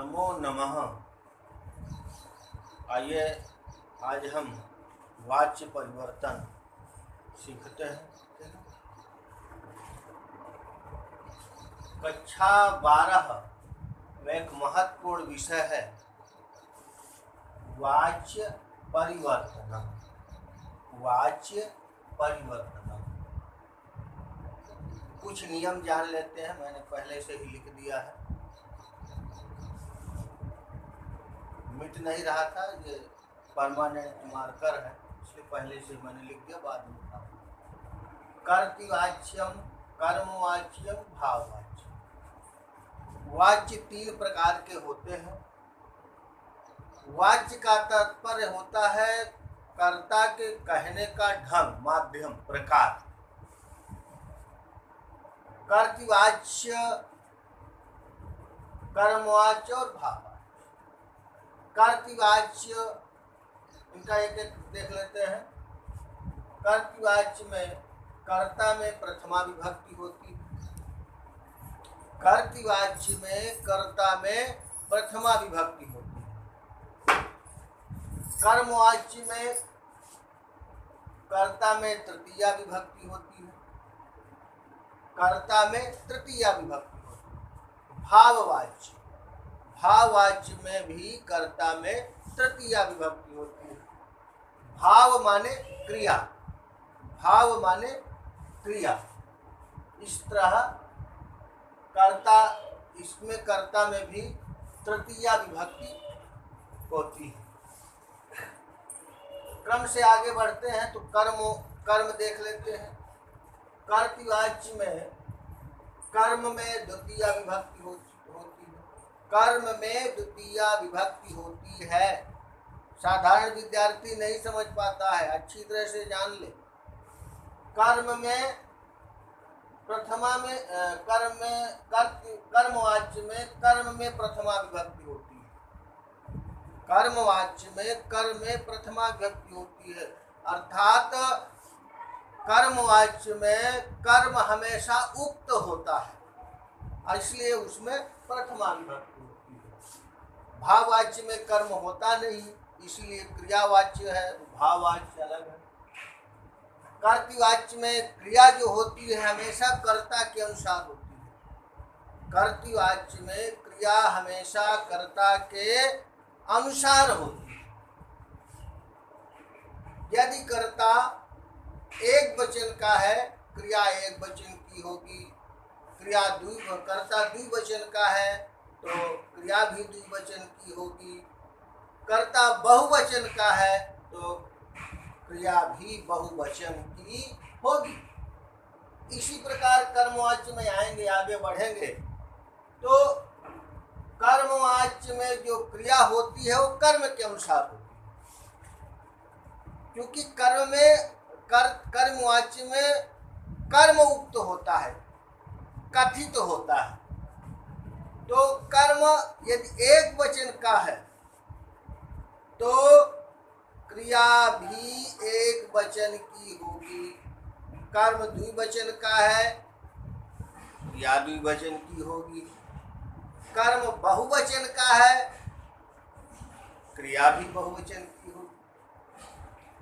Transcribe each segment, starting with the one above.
नमो नमः। आइए आज हम वाच्य परिवर्तन सीखते हैं। कक्षा 12 में एक महत्वपूर्ण विषय है वाच्य परिवर्तन। वाच्य परिवर्तन कुछ नियम जान लेते हैं, मैंने पहले से ही लिख दिया है, मिट नहीं रहा था, ये परमानेंट मार्कर है इसलिए पहले से मैंने लिख दिया, बाद में था। कर्तृवाच्यम, कर्मवाच्यम, भाववाच्यम। वाच्य 3 प्रकार के होते हैं। वाच्य का तात्पर्य होता है कर्ता के कहने का ढंग, माध्यम, प्रकार। कर्तृवाच्य, कर्मवाच्य और भाववाच्य। कर्तृवाच्य इनका एक एक देख लेते हैं। कर्तृवाच्य में कर्ता में प्रथमा विभक्ति होती है। कर्तृवाच्य में कर्ता में प्रथमा विभक्ति होती है। कर्मवाच्य में कर्ता में तृतीया विभक्ति होती है। कर्ता में तृतीया विभक्ति होती है। भाववाच्य, भाववाच्य में भी कर्ता में तृतीया विभक्ति होती है। भाव माने क्रिया, भाव माने क्रिया। इस तरह कर्ता, इसमें कर्ता में भी तृतीया विभक्ति होती है। क्रम से आगे बढ़ते हैं तो कर्म देख लेते हैं। कर्तृवाच्य में कर्म में द्वितीया विभक्ति होती है। कर्म में द्वितीया विभक्ति होती है। साधारण विद्यार्थी नहीं समझ पाता है, अच्छी तरह से जान ले। कर्म में प्रथमा में कर्मवाच्य में कर्म में प्रथमा विभक्ति होती है। कर्मवाच्य में कर्म में प्रथमा विभक्ति होती है, अर्थात कर्मवाच्य में कर्म हमेशा उक्त होता है, इसलिए उसमें प्रथमा विभक्ति होती है। भाववाच्य में कर्म होता नहीं, इसलिए क्रियावाच्य है, भाववाच्य अलग है। कर्तृवाच्य में क्रिया जो होती है हमेशा कर्ता के अनुसार होती है। कर्तृवाच्य में क्रिया हमेशा कर्ता के अनुसार होती है। यदि कर्ता एक वचन का है, क्रिया एक वचन की होगी। कर्ता द्विवचन का है तो क्रिया भी द्विवचन की होगी। कर्ता बहुवचन का है तो क्रिया भी बहुवचन की होगी। इसी प्रकार कर्मवाच्य में आएंगे, आगे बढ़ेंगे तो कर्मवाच्य में जो क्रिया होती है वो कर्म के अनुसार होती है, क्योंकि कर्मवाच्य में कर्म उक्त होता है, कथित होता है। तो कर्म यदि एक वचन का है तो क्रिया भी एक वचन की होगी। कर्म द्विवचन का है, क्रिया द्विवचन की होगी। कर्म बहुवचन का है, क्रिया भी बहुवचन की होगी।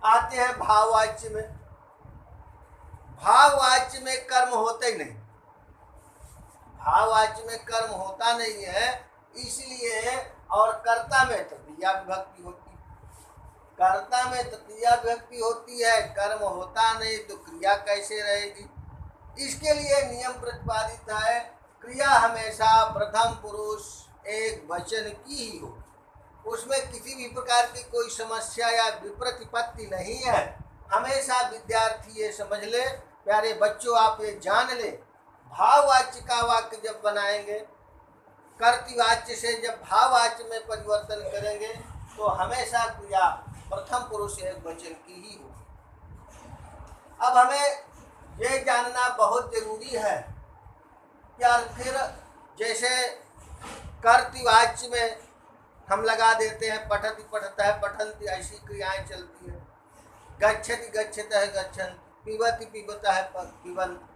आते हैं भाववाच्य में। भाववाच्य में कर्म होते ही नहीं, भाववाच्य में कर्म होता नहीं है, इसलिए और कर्ता में तृतीया विभक्ति होती है। कर्ता में तृतीया विभक्ति होती है, कर्म होता नहीं तो क्रिया कैसे रहेगी। इसके लिए नियम प्रतिपादित है, क्रिया हमेशा प्रथम पुरुष एक वचन की ही हो, उसमें किसी भी प्रकार की कोई समस्या या विप्रतिपत्ति नहीं है। हमेशा विद्यार्थी ये समझ ले, प्यारे बच्चों आप ये जान ले, भाववाच्य का वाक्य जब बनाएंगे, कर्तृवाच्य से जब भाववाच्य में परिवर्तन करेंगे तो हमेशा क्रिया प्रथम पुरुष एक वचन की ही होगी। अब हमें ये जानना बहुत जरूरी है कि आखिर जैसे कर्तृवाच्य में हम लगा देते हैं पठति पठतः पठन्ति, ऐसी क्रियाएं चलती है। गच्छति गच्छतः गच्छन्ति, पिबति पिबतः पिबन्ति।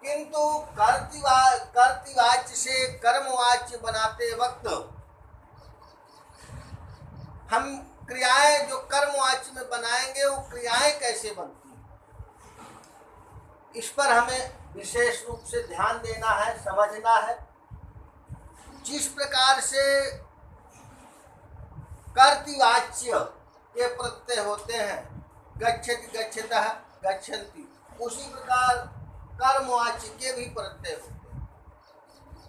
किंतु कर्तृवाच्य से कर्मवाच्य बनाते वक्त हम क्रियाएं जो कर्मवाच्य में बनाएंगे वो क्रियाएं कैसे बनती हैं, इस पर हमें विशेष रूप से ध्यान देना है, समझना है। जिस प्रकार से कर्तृवाच्य के प्रत्यय होते हैं, गच्छति गच्छतः गच्छन्ति, उसी प्रकार कर्मवाच्य के भी प्रत्यय होते हैं,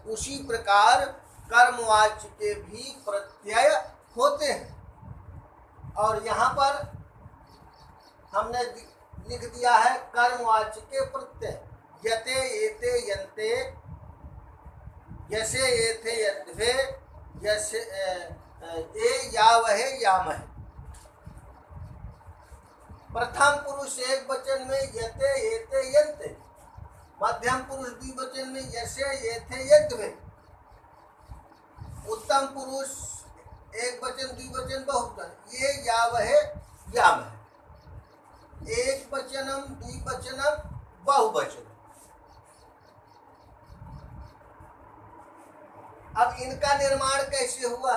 उसी प्रकार कर्मवाच्य के भी प्रत्यय होते हैं। और यहाँ पर हमने लिख दिया है कर्मवाच्य के प्रत्यय, यते एते यन्ते, यसे एथे यद्वे, यसे ए यावहे यामहे। प्रथम पुरुष एक वचन में यते एते यन्ते, मध्यम पुरुष द्विवचन में यसे एथे यद्वे, उत्तम पुरुष एक वचन द्विवचन बहुवचन ये यावहे यामहे, एक वचनम द्विवचनम बहुवचन। अब इनका निर्माण कैसे हुआ,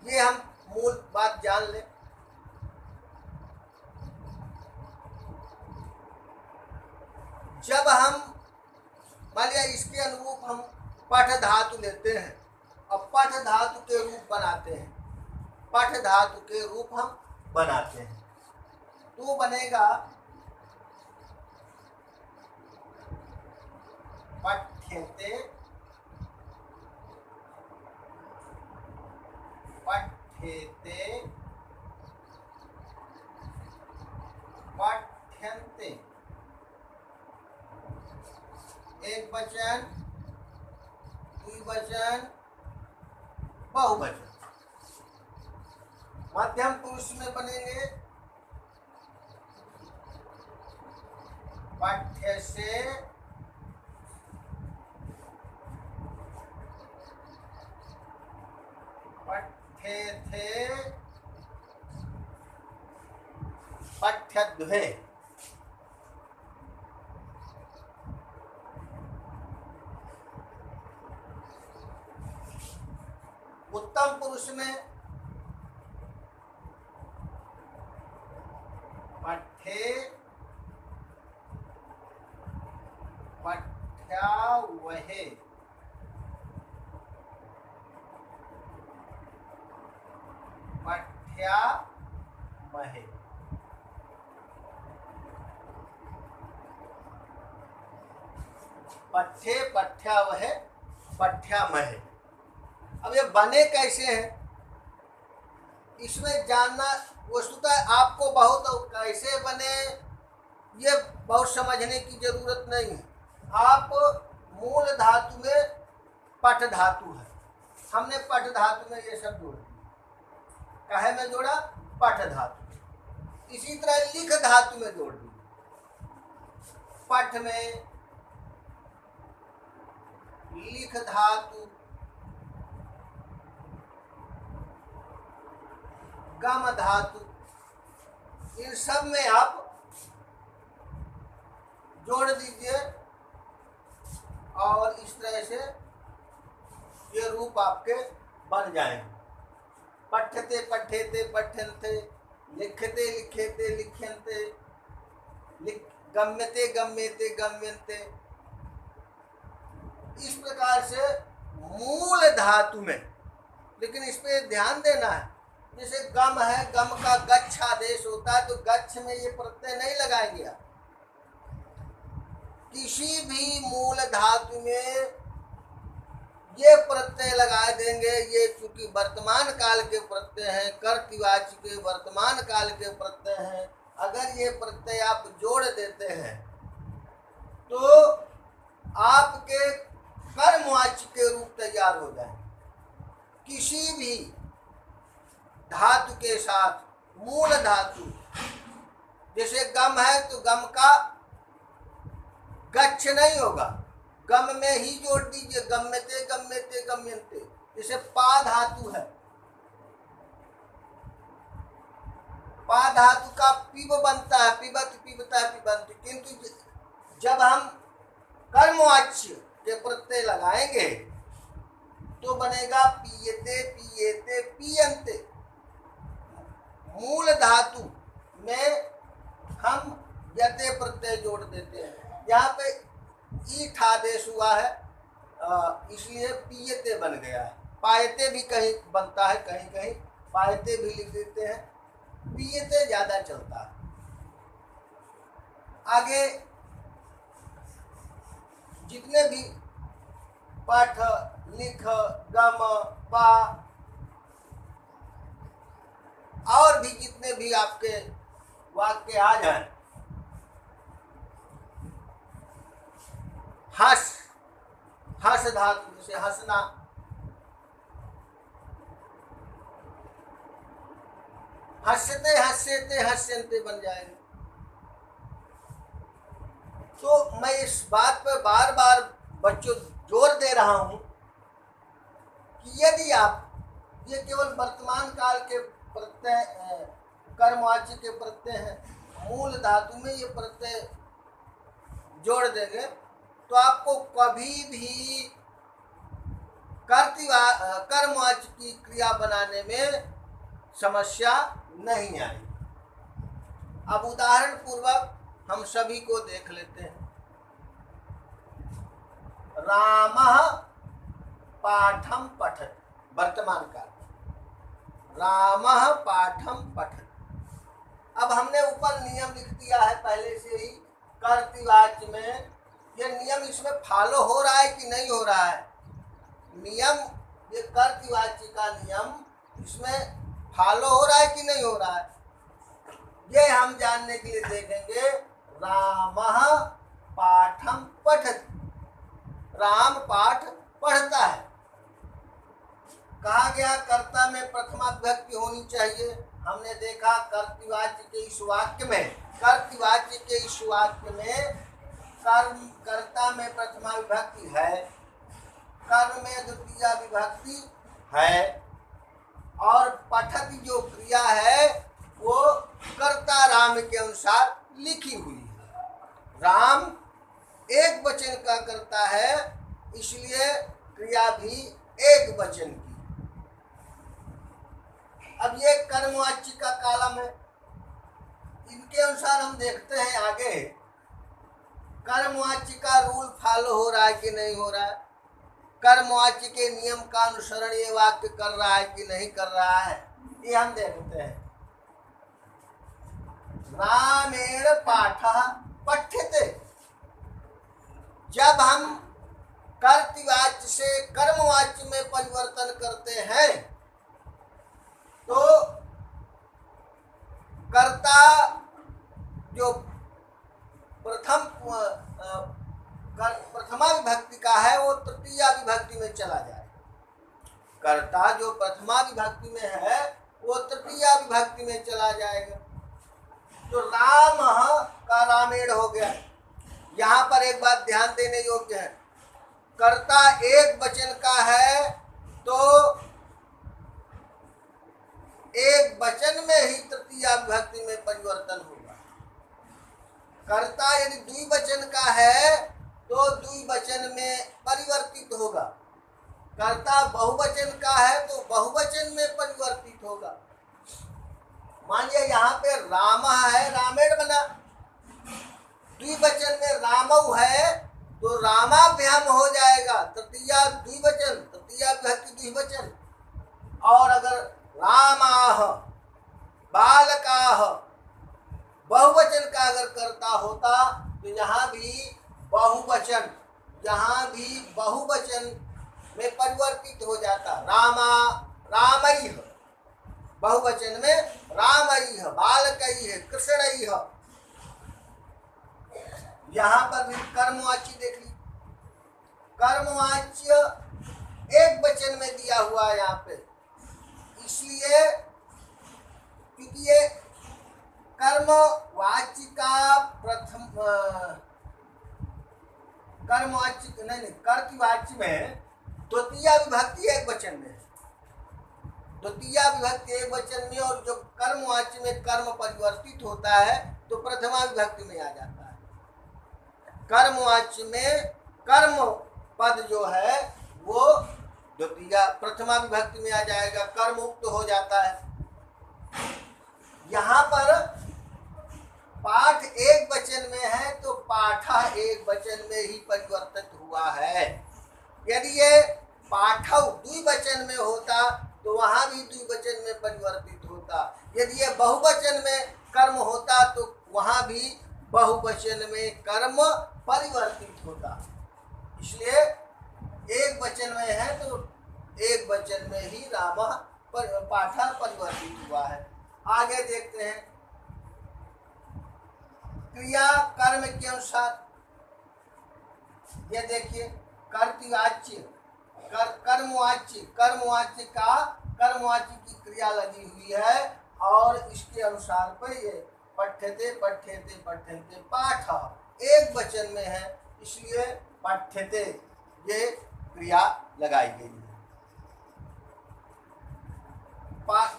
ये हम मूल बात जान लें। जब हम मान लिया इसके अनुरूप हम पठ धातु लेते हैं और पठ धातु के रूप बनाते हैं, पठ धातु के रूप हम बनाते हैं, तो बनेगा पठ्यते, पठ्यते, पठ्यन्ते, एक वचन द्विवचन बहुवचन। मध्यम पुरुष में बनेंगे पठ्यसे, पठ्येथे, पठ्यद्वे। उत्तम पुरुष में पठ्ये, पठ्यावहे, पठ्यामहे। पठ्ये, पठ्यावहे, पठ्यामहे। अब ये बने कैसे हैं, इसमें जानना वस्तुतः आपको बहुत कैसे बने ये बहुत समझने की जरूरत नहीं है। आप मूल धातु में पठ धातु है, हमने पठ धातु में ये सब जोड़ दिया। काहे में जोड़ा, पठ धातु। इसी तरह लिख धातु में जोड़ दिया, पठ में लिख धातु, गम धातु, इन सब में आप जोड़ दीजिए और इस तरह से ये रूप आपके बन जाएंगे। पठ्यते पठ्येते पठ्यन्ते, लिखते लिखेते लिख्यन्ते, गम्यते गम्येते गम्यन्ते। इस प्रकार से मूल धातु में, लेकिन इस पे ध्यान देना है, जैसे गम है, गम का गच्छ आदेश होता है तो गच्छ में ये प्रत्यय नहीं लगाएंगे आप। किसी भी मूल धातु में ये प्रत्यय लगा देंगे। ये चूंकि वर्तमान काल के प्रत्यय हैं, कर्तृवाच्य के वर्तमान काल के प्रत्यय हैं, अगर ये प्रत्यय आप जोड़ देते हैं तो आपके कर्मवाच्य के रूप तैयार हो जाए। किसी भी धातु के साथ मूल धातु, जैसे गम है तो गम का गच्छ नहीं होगा, गम में ही जोड़ दीजिए, गम्यते गम्यते गम्यन्ते। जैसे पा धातु है, पा धातु का पिब बनता है, पिबत पिबता पिबंत, किंतु जब हम कर्मवाच्य के प्रत्यय लगाएंगे तो बनेगा पीयते पीयते पीयन्ते। मूल धातु में हम यते प्रत्यय जोड़ देते हैं। यहाँ पे ईठ आदेश हुआ है, इसलिए पीयते बन गया है। पायते भी कहीं बनता है, कहीं कहीं पायते भी लिख देते हैं, पीयते ज्यादा चलता है। आगे जितने भी पाठ, लिख, गम, पा और भी जितने भी आपके वाक्य आ जाए, हस, हस धातु से हंसना, हंसते हंसते हंसते बन जाएगा। तो मैं इस बात पर बार बार बच्चों जोर दे रहा हूं कि यदि आप ये केवल वर्तमान काल के प्रत्यय, कर्मवाच्य के प्रत्यय हैं, मूल धातु में ये प्रत्यय जोड़ देंगे तो आपको कभी भी कर्मवाच्य की क्रिया बनाने में समस्या नहीं आई। अब उदाहरण पूर्वक हम सभी को देख लेते हैं। रामः पाठम पठत, वर्तमान काल, रामः पाठम पठत। अब हमने ऊपर नियम लिख दिया है पहले से ही कर्तृवाच्य में। ये नियम इसमें फॉलो हो रहा है कि नहीं हो रहा है? नियम, ये कर्तृवाच्य का नियम इसमें फॉलो हो रहा है कि नहीं हो रहा है, ये हम जानने के लिए देखेंगे। रामः पाठम पठत, राम पाठ पढ़ता है। कहा गया कर्ता में प्रथमा विभक्ति होनी चाहिए। हमने देखा कर्तृवाच्य के इस वाक्य में, कर्तृवाच्य के इस वाक्य में कर्ता में प्रथमा विभक्ति है, कर्म में द्वितीया विभक्ति है, और पठत जो क्रिया है वो कर्ता राम के अनुसार लिखी हुई है। राम एक वचन का करता है, इसलिए क्रिया भी एक वचन की। अब ये कर्मवाच्य का कालम है, इनके अनुसार हम देखते हैं आगे कर्मवाच्य का रूल फॉलो हो रहा है कि नहीं हो रहा है, कर्मवाच्य के नियम का अनुसरण ये वाक्य कर रहा है कि नहीं कर रहा है, ये हम देखते हैं। रामेण पाठः पठ्यते। जब हम कर्तृवाच्य से कर्मवाच्य में परिवर्तन करते हैं तो कर्ता जो प्रथमा विभक्ति का है वो तृतीया विभक्ति में चला जाए। कर्ता जो प्रथमा विभक्ति में है वो तृतीया विभक्ति में चला जाएगा। तो राम का रामेण हो गया। यहाँ पर एक बात ध्यान देने योग्य है, कर्ता एक वचन का है तो एक वचन में ही तृतीया विभक्ति में परिवर्तन होगा। कर्ता यदि द्विवचन का है तो द्विवचन में परिवर्तित होगा। कर्ता बहुवचन का है तो बहुवचन में परिवर्तित होगा। मानिए यहाँ पे राम है, रामेण बना। द्विवचन में रामऊ है तो रामाभ्याम हो जाएगा, तृतीया द्विवचन, तृतीया विभक्ति द्विवचन। और अगर रामाह, बालकाह बहुवचन का अगर करता होता तो यहाँ भी बहुवचन, यहाँ भी बहुवचन में परिवर्तित हो जाता। रामा, रामैः, बहुवचन में रामैः, बालकैः, कृष्णैः। यहाँ पर भी कर्मवाच्य देख ली, कर्मवाच्य एक वचन में दिया हुआ है यहाँ पे, इसलिए क्योंकि ये कर्मवाच्य का प्रथम कर्मवाच्य नहीं, कर्तृवाच्य में द्वितीया विभक्ति एक वचन में, द्वितीया विभक्ति एक वचन में, और जो कर्मवाच्य में कर्म परिवर्तित होता है तो प्रथमा विभक्ति में आ जाता है। कर्मवाच्य में कर्म पद जो है वो द्वितीया प्रथमा विभक्ति में आ जाएगा, कर्म उक्त हो जाता है। यहाँ पर पाठ एक वचन में है तो पाठा एक वचन में ही परिवर्तित हुआ है। यदि ये पाठव द्विवचन में होता तो वहां भी द्विवचन में परिवर्तित होता। यदि ये बहुवचन में कर्म होता तो वहां भी बहुवचन में कर्म परिवर्तित होता। इसलिए एक वचन में है तो एक वचन में ही राम पाठा परिवर्तित हुआ है। आगे देखते हैं, क्रिया कर्म के अनुसार। ये देखिए, कर्तवाच्य कर्मवाच्य का कर्मवाच्य की क्रिया लगी हुई है और इसके अनुसार पर ये पठ्यते पठ्यते पठ्यन्ते पाठ एक वचन में है, इसलिए पठ्यते ये क्रिया लगाई गई है।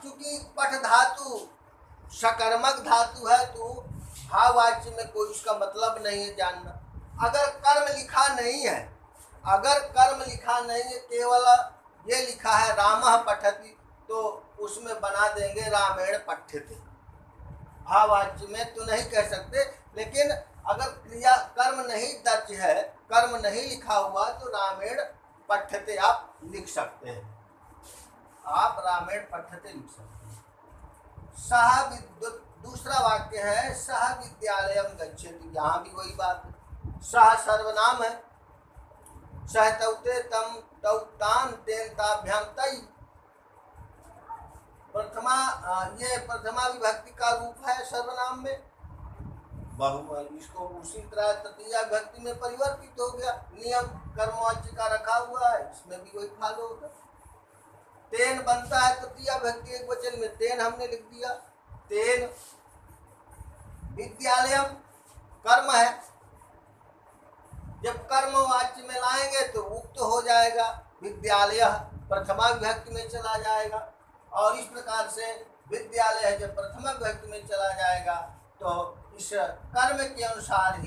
चूंकि पठ धातु सकर्मक धातु है तो भाववाच्य में कोई उसका मतलब नहीं है जानना। अगर कर्म लिखा नहीं है, केवल ये लिखा है रामः पठति तो उसमें बना देंगे रामेण पठ्यते। भाववाच्य में तो नहीं कह सकते, लेकिन अगर क्रिया कर्म नहीं दर्ज है, कर्म नहीं लिखा हुआ तो रामेण पठ्यते आप लिख सकते हैं। आप रामेण पठ्यते लिख सकते हैं। सह विद्युत दूसरा वाक्य है, सह विद्यालयम गच्छति। यहाँ भी वही बात है, सह सर्वनाम है, सह तौते तम तौतान तेन ताभ्याम तई। ये प्रथमा विभक्ति का रूप है सर्वनाम में। इसको उसी तरह तृतीया विभक्ति में परिवर्तित हो गया। नियम कर्मवाच्य का रखा हुआ है, इसमें भी वही फॉलो होगा। तेन बनता है तृतीया विभक्ति एक वचन में, तेन हमने लिख दिया। तेन विद्यालयम कर्म है, जब कर्म वाच्य में लाएंगे तो उक्त हो जाएगा, विद्यालय प्रथमा विभक्ति में चला जाएगा। और इस प्रकार से विद्यालय जब प्रथमा विभक्ति में चला जाएगा तो इस कर्म के अनुसार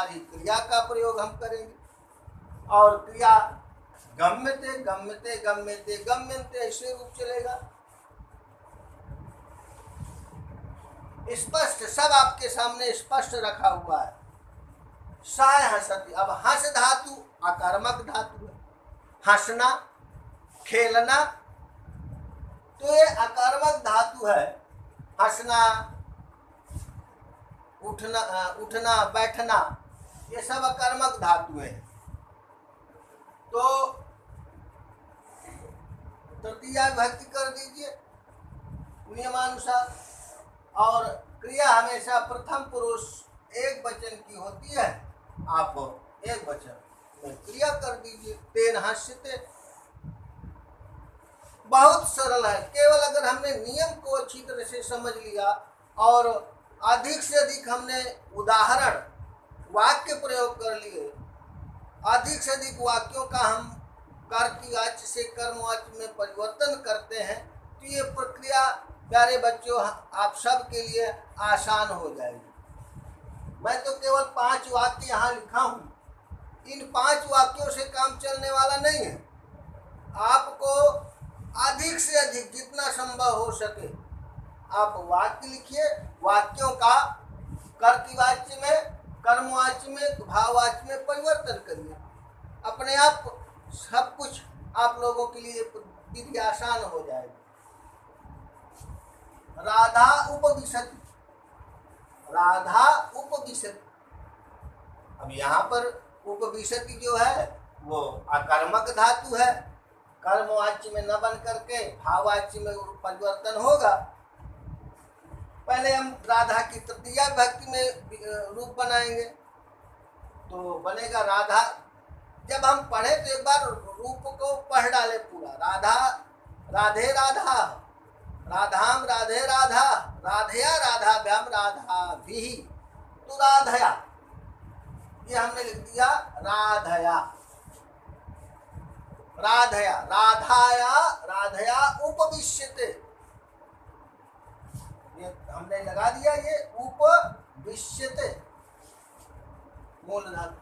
ही क्रिया का प्रयोग हम करेंगे। और क्रिया गम्यते गम्यते गम्यते गम्यन्ते ऐसे रूप चलेगा। स्पष्ट, सब आपके सामने स्पष्ट रखा हुआ है। सह हसति, अब हस धातु आकर्मक धातु है, हंसना खेलना, तो ये आकर्मक धातु है। हंसना, उठना बैठना ये सब आकर्मक धातु है। तो तृतीया विभक्ति कर दीजिए नियमानुसार। और क्रिया हमेशा प्रथम पुरुष एक वचन की होती है, आप एक वचन में क्रिया कर दीजिए। तेन हस्यते, बहुत सरल है। केवल अगर हमने नियम को अच्छी तरह से समझ लिया और अधिक से अधिक हमने उदाहरण वाक्य प्रयोग कर लिए, अधिक से अधिक वाक्यों का हम कर्तवाच्य से कर्मवाच्य में परिवर्तन करते हैं, तो ये प्रक्रिया प्यारे बच्चों आप सब के लिए आसान हो जाएगी। मैं तो केवल 5 वाक्य यहाँ लिखा हूँ, इन 5 वाक्यों से काम चलने वाला नहीं है। आपको अधिक से अधिक जितना संभव हो सके आप वाक्य लिखिए, वाक्यों का कर्तवाच्य में, कर्मवाच्य में, भाववाच्य में परिवर्तन करिए। अपने आप सब कुछ आप लोगों के लिए विधि आसान हो जाएगी। राधा उपविशति, राधा उपविशति। अब यहाँ पर उपविशति जो है वो अकर्मक धातु है, कर्मवाच्य में न बन करके भाववाच्य में परिवर्तन होगा। पहले हम राधा की तृतीया विभक्ति में रूप बनाएंगे तो बनेगा राधा। जब हम पढ़े तो एक बार रूप को पढ़ डाले पूरा। राधा राधे राधा, राधाम राधे राधा, राधया राधाभ्याम राधा भी, तो राधया ये हमने लिख दिया राधया, राधया राधाया राधया उपविश्यते, ये हमने लगा दिया, ये उपविश्यते मूल धातु।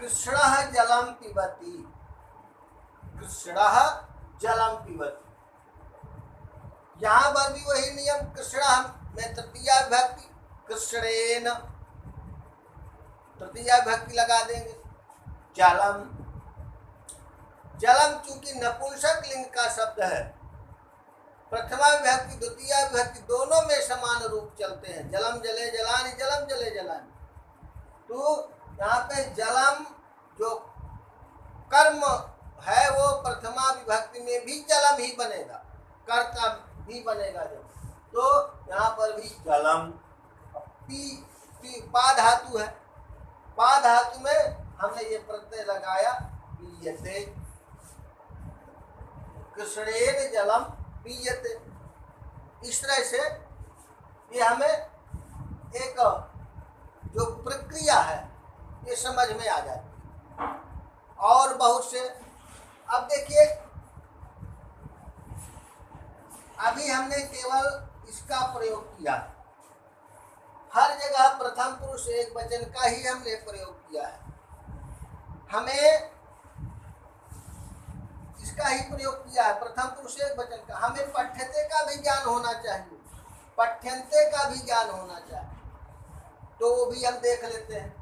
कृष्णः जलम पिबति, कृष्णः जलम पिबति। यहाँ पर भी वही नियम, कृष्णः में तृतीया विभक्ति, कृष्णेन तृतीया विभक्ति लगा देंगे। जलम, जलम चूंकि नपुंसक लिंग का शब्द है, प्रथमा विभक्ति द्वितीय विभक्ति दोनों में समान रूप चलते हैं। जलम जले जलानि, जलम जले जलानि। तो यहाँ पे जलम जो कर्म है वो प्रथमा विभक्ति में भी जलम ही बनेगा, कर्ता भी बनेगा जब। तो यहाँ पर भी जलम, पी पा धातु है, पा धातु में हमने ये प्रत्यय लगाया पीयते, कृष्णेन जलम पीयते। इस तरह से ये हमें एक जो प्रक्रिया है ये समझ में आ जाती है। और बहुत से, अब देखिए अभी हमने केवल इसका प्रयोग किया, हर जगह प्रथम पुरुष एक वचन का ही हमने प्रयोग किया है। हमें इसका ही प्रयोग किया है, प्रथम पुरुष एक वचन का। हमें पठ्यते का भी ज्ञान होना चाहिए, पठ्यन्ते का भी ज्ञान होना चाहिए। तो वो भी हम देख लेते हैं।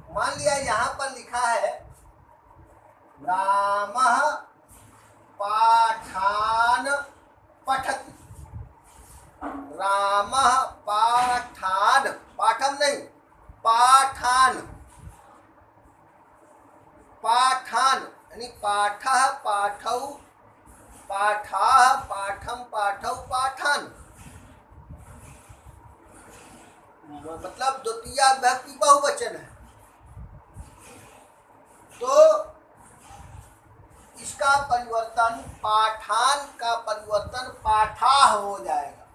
मान लिया यहाँ पर लिखा है रामः पाठान पठति, रामः पाठान, पाठम नहीं पाठान, पाठान यानी पाठः पाठौ, पाठाः पाठम पाठौ पाठान, मतलब द्वितीया विभक्ति बहुवचन है। तो इसका परिवर्तन, पाठान का परिवर्तन पाठाः हो जाएगा,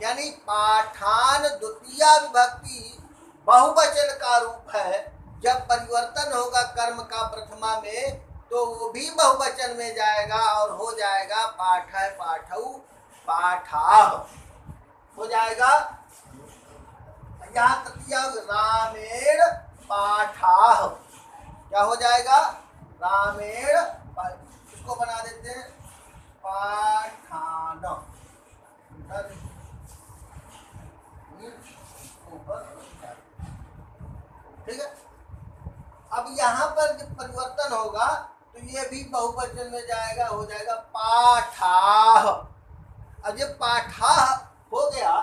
यानी पाठान द्वितीया विभक्ति बहुवचन का रूप है। जब परिवर्तन होगा कर्म का प्रथमा में तो वो भी बहुवचन में जाएगा और हो जाएगा पाठः पाठौ पाठाः हो जाएगा। यहाँ तृतीया रामेण पाठाः क्या हो जाएगा, रामेण, इसको बना देते हैं पाठान, ठीक है। अब यहाँ पर जब परिवर्तन होगा तो ये भी बहुवचन में जाएगा, हो जाएगा पाठाः। अब जब पाठाः हो गया,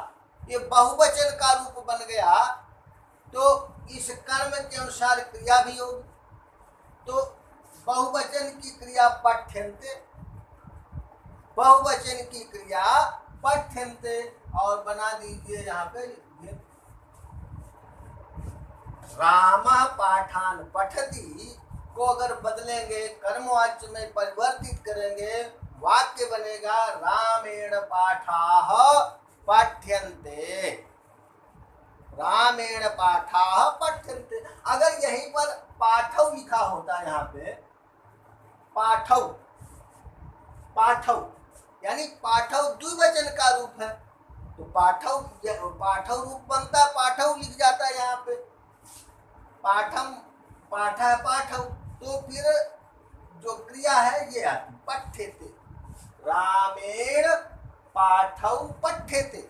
ये बहुवचन का रूप बन गया, तो इस कर्म के अनुसार क्रिया भी होगी। तो बहुवचन की क्रिया पठ्यन्ते, बहुवचन की क्रिया पठ्यन्ते, और बना दीजिए यहाँ पे रामः पाठान पठति को अगर बदलेंगे, कर्मवाच्य में परिवर्तित करेंगे, वाक्य बनेगा रामेण पाठाः पठ्यन्ते, रामेण पाठाः पठ्यन्ते। अगर यहीं पर पाठौ लिखा होता, यहाँ पे पाठौ, पाठौ यानी पाठौ द्विवचन का रूप है, तो पाठौ, पाठौ रूप बनता, पाठौ लिख जाता है यहाँ पे, पाठम पाठः पाठौ। तो फिर जो क्रिया है ये आती पठ्यते, रामेण पाठौ पठ्यते,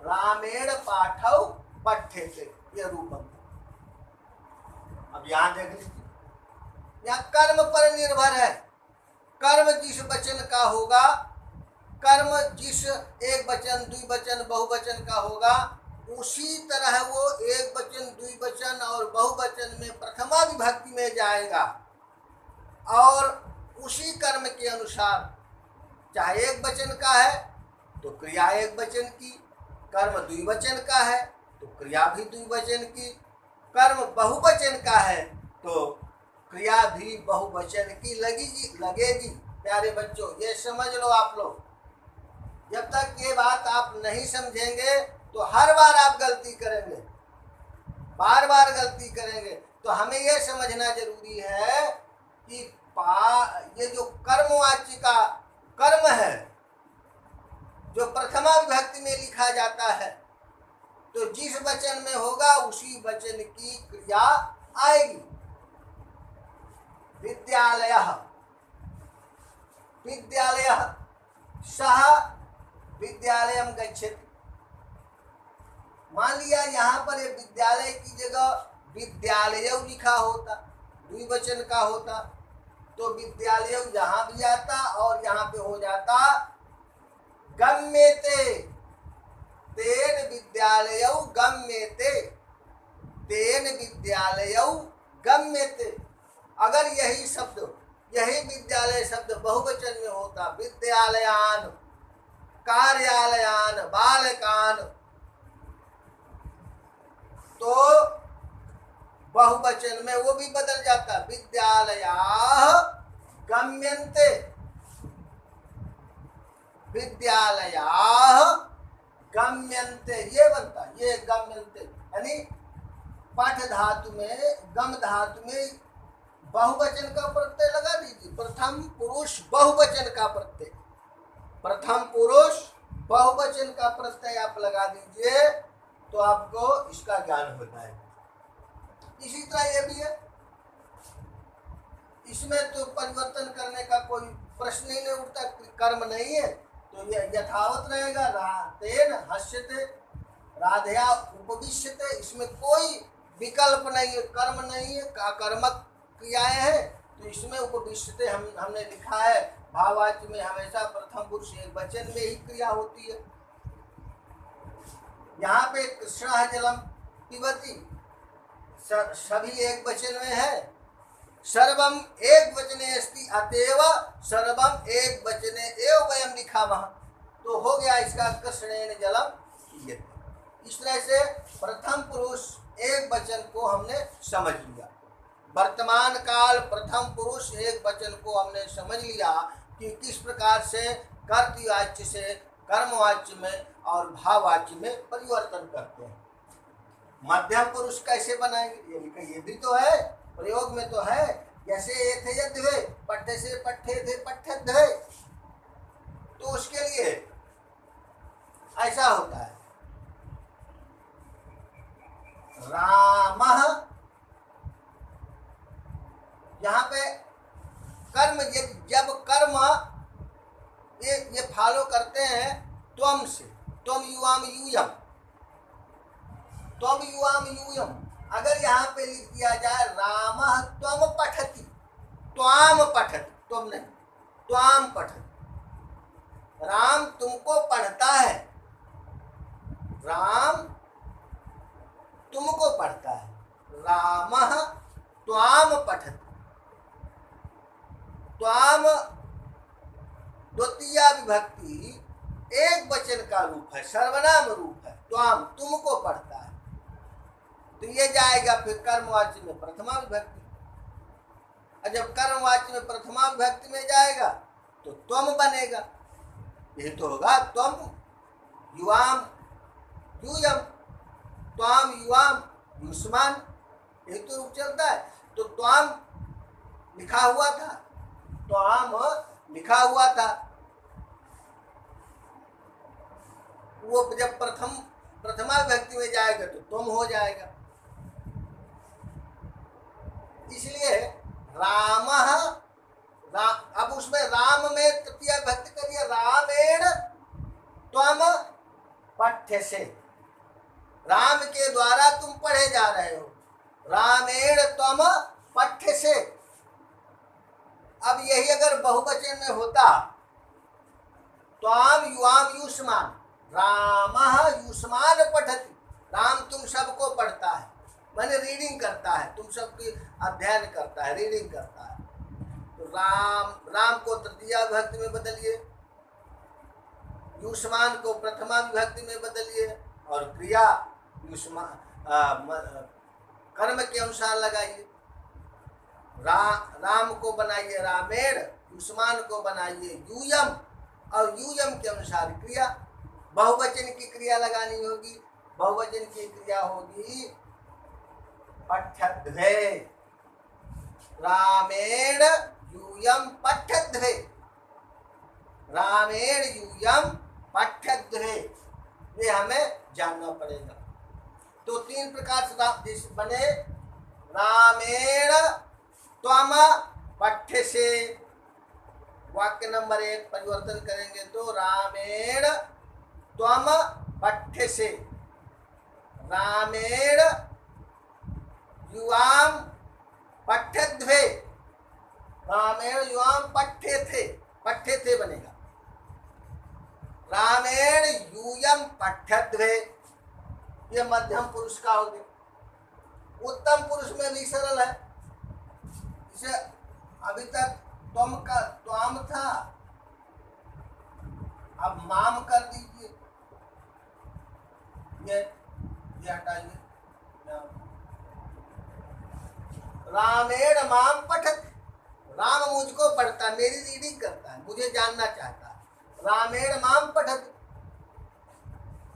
रामेण पाठौ पठ्यते, ये रूप बनता। अब यहाँ देख लीजिए, यहाँ कर्म पर निर्भर है। कर्म जिस वचन का होगा, कर्म जिस एक वचन द्विवचन बहुवचन का होगा, उसी तरह वो एक वचन द्विवचन और बहुवचन में प्रथमा विभक्ति में जाएगा, और उसी कर्म के अनुसार, चाहे एक वचन का है तो क्रिया एक वचन की, कर्म द्विवचन का है तो क्रिया भी द्विवचन की, कर्म बहुवचन का है तो क्रिया भी बहुवचन की लगेगी। प्यारे बच्चों, ये समझ लो आप लोग। जब तक ये बात आप नहीं समझेंगे तो हर बार आप गलती करेंगे, बार बार गलती करेंगे। तो हमें यह समझना जरूरी है कि ये जो कर्मवाच्य का कर्म है, जो प्रथमा विभक्ति में लिखा जाता है, तो जिस वचन में होगा उसी वचन की क्रिया आएगी। विद्यालयः, विद्यालयः, सः विद्यालयं गच्छति। मान लिया यहाँ पर ये विद्यालय की जगह विद्यालयौ लिखा होता, द्विवचन का होता, तो विद्यालयौ यहाँ भी आता और यहाँ पे हो जाता गम्यते। तेन विद्यालयौ गम्यते, तेन विद्यालयौ गम्यते। अगर यही शब्द, यही विद्यालय शब्द बहुवचन में होता, विद्यालयान, कार्यालयान, बालकान, तो बहुवचन में वो भी बदल जाता, विद्यालयाः गम्यन्ते, विद्यालयाः गम्यन्ते, ये बनता, ये गम्यन्ते यानी पाठ धातु में, गम धातु में बहुवचन का प्रत्यय लगा दीजिए। प्रथम पुरुष बहुवचन का प्रत्यय, प्रथम पुरुष बहुवचन का प्रत्यय आप लगा दीजिए तो आपको इसका ज्ञान हो जाएगा। इसी तरह ये भी है, इसमें तो परिवर्तन करने का कोई प्रश्न ही नहीं उठता, कर्म नहीं है तो ये यथावत रहेगा। तेन हस्यते, राधया उपविश्यते, इसमें कोई विकल्प नहीं है, कर्म नहीं है, कर्मक क्रियाएं हैं, तो इसमें उपविश्यते हमने लिखा है। भाववाच्य में हमेशा प्रथम पुरुष एक वचन में ही क्रिया होती है। यहाँ पे कृष्णः जलम पिबति, सभी एक वचन में है। सर्वम एक वचने अस्ति अतएव सर्वम एक वचने एव वयम लिखामः, तो हो गया इसका कृष्णेन जलम पिबति। इस तरह से प्रथम पुरुष एक वचन को हमने समझ लिया। वर्तमान काल प्रथम पुरुष एक वचन को हमने समझ लिया कि किस प्रकार से कर्तृवाच्य से कर्मवाच्य में और भाववाच्य में परिवर्तन करते हैं। मध्यम पुरुष कैसे बनाएंगे, ये भी तो है, प्रयोग में तो है। जैसे एथे यद्वे, पट्टे से पट्ठे थे पट्ठे, तो उसके लिए ऐसा होता है। रामः, यहाँ पे कर्म, जब कर्म ये फॉलो करते हैं त्वम से, त्वम युवाम यूयम, त्वम युवाम यूयम, अगर यहाँ पे लिख दिया जाए रामः त्वम पठति, त्वाम पठति, त्वम नहीं, त्वाम पठति, राम तुमको पढ़ता है, राम तुमको पढ़ता है, रामः त्वाम पठति। त्वाम द्वितीया विभक्ति एक वचन का रूप है, सर्वनाम रूप है। त्वाम तुमको पढ़ता है, तो ये जाएगा फिर कर्मवाच्य में प्रथमा विभक्ति। और जब कर्मवाच्य में प्रथमा विभक्ति में जाएगा तो त्वम बनेगा, यही तो होगा। त्वम युवाम यूयम, त्वाम युवाम युष्मान, यही तो रूप चलता है। तो त्वाम लिखा हुआ था, त्वाम लिखा हुआ था, वो जब प्रथमा विभक्ति में जाएगा तो तुम हो जाएगा। इसलिए रामः, अब उसमें राम में तृतीया विभक्ति करिए, रामेण त्वम पठ्यसे, राम के द्वारा तुम पढ़े जा रहे हो, रामेण त्वम पठ्यसे। अब यही अगर बहुवचन में होता, त्वाम युवाम युष्मान, रामः युष्मान पठति, राम तुम सबको पढ़ता है, माने रीडिंग करता है, तुम सबकी अध्ययन करता है, रीडिंग करता है। तो राम को तृतीया विभक्ति में बदलिए, युष्मान को प्रथमा विभक्ति में बदलिए, और क्रिया युष्मान कर्म के अनुसार लगाइए। राम को बनाइए रामेण, युष्मान को बनाइए यूयम, और यूयम के अनुसार क्रिया, बहुवचन की क्रिया लगानी होगी। बहुवचन की क्रिया होगी पठ्यध्वे, रामेण यूयम पठ्यध्वे, रामेण यूयम पठ्यध्वे, ये हमें जानना पड़ेगा। तो 3 प्रकार से बने। रामेण त्वम पठ्यसे, वाक्य नंबर 1 परिवर्तन करेंगे तो रामेण त्वम पठ्यसे, रामेण युवाम पठ्यध्वे, रामेण युवाम पठ्येथे, पठ्येथे बनेगा। रामेण यूयम पठ्यध्वे, ये मध्यम पुरुष का हो गया। उत्तम पुरुष में भी सरल है। इसे अभी तक तुम का त्वाम था, अब माम कर दीजिए, ये हटाइए। रामेण माम पठत, राम मुझको पढ़ता है, मेरी रीडिंग करता है, मुझे जानना चाहता है। रामेण माम पठत,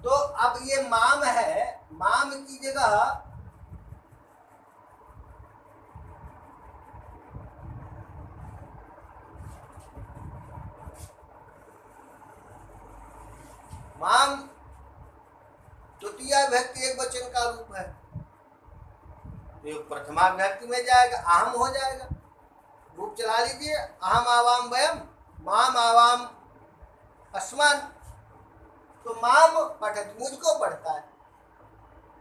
तो अब ये माम है, माम की जगह माम तृतीया विभक्ति एक वचन का रूप है, तो प्रथमा विभक्ति में जाएगा, अहम हो जाएगा। रूप चला लीजिए, अहम आवाम वयम, माम आवाम अस्मान, तो माम पठत, मुझको पढ़ता है।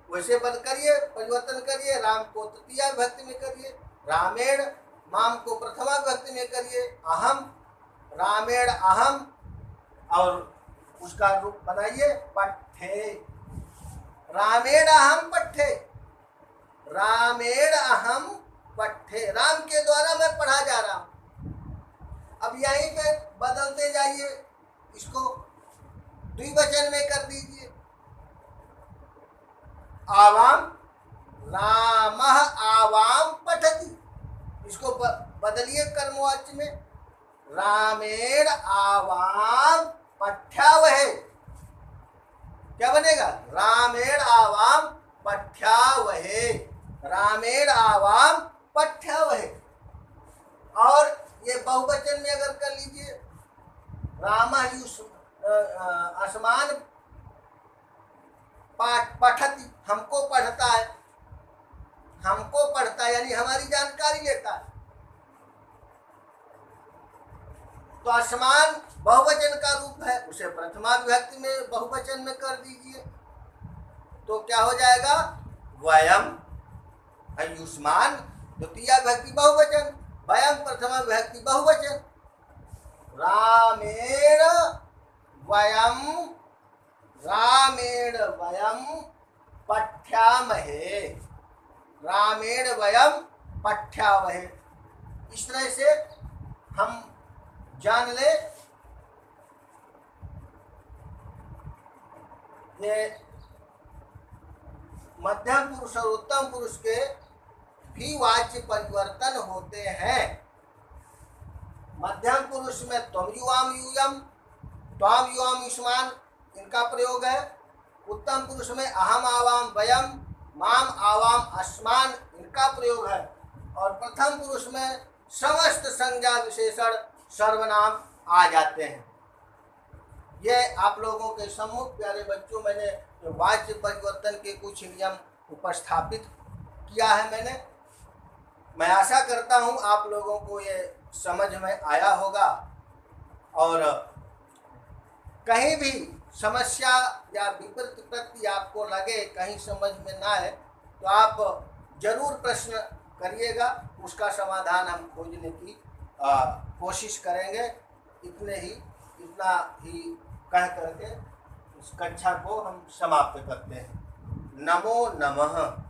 वैसे बंद करिए, परिवर्तन करिए, राम को तृतीया विभक्ति में करिए, रामेण, माम को प्रथमा विभक्ति में करिए, अहम, रामेण अहम, और उसका रूप बनाइए पठ्ठे, रामेण अहम पठ्ठे, रामेण अहम पठ्ठे, राम के द्वारा मैं पढ़ा जा रहा हूं। अब यहीं पे बदलते जाइए, इसको द्विवचन में कर दीजिए, आवाम, रामः आवाम पठति, इसको बदलिए कर्मवाच्य में, रामेण आवाम पठ्यावहे, क्या बनेगा? रामेण आवाम पठ्यावहे, रामेण आवाम पठ्यावहे। और ये बहुवचन में अगर कर लीजिए, रामः असमान पठति, हमको पढ़ता है, हमको पढ़ता है यानी हमारी जानकारी लेता है। तो असमान बहुवचन का रूप है, उसे प्रथमा विभक्ति में बहुवचन में कर दीजिए, तो क्या हो जाएगा? वयम आयुष्मान द्वितीया विभक्ति बहुवचन, वयम प्रथमा विभक्ति बहुवचन, रामेण वयम, रामेण वयम पठ्यामहे, रामेण वयम पठ्यामहे। इस तरह से हम जान ले ये मध्यम पुरुष और उत्तम पुरुष के भी वाच्य परिवर्तन होते हैं। मध्यम पुरुष में त्वम युवाम यूयम, त्वाम युवाम युष्मान, इनका प्रयोग है। उत्तम पुरुष में अहम आवाम वयम, माम आवाम अस्मान, इनका प्रयोग है। और प्रथम पुरुष में समस्त संज्ञा विशेषण सर्वनाम आ जाते हैं। ये आप लोगों के सम्मुख प्यारे बच्चों, मैंने वाच्य परिवर्तन के कुछ नियम उपस्थापित किया है। मैं आशा करता हूँ आप लोगों को ये समझ में आया होगा, और कहीं भी समस्या या विपरीत प्रति आपको लगे, कहीं समझ में ना आए, तो आप जरूर प्रश्न करिएगा, उसका समाधान हम खोजने की कोशिश करेंगे। इतना ही कह करके इस कक्षा को हम समाप्त करते हैं। नमो नमः।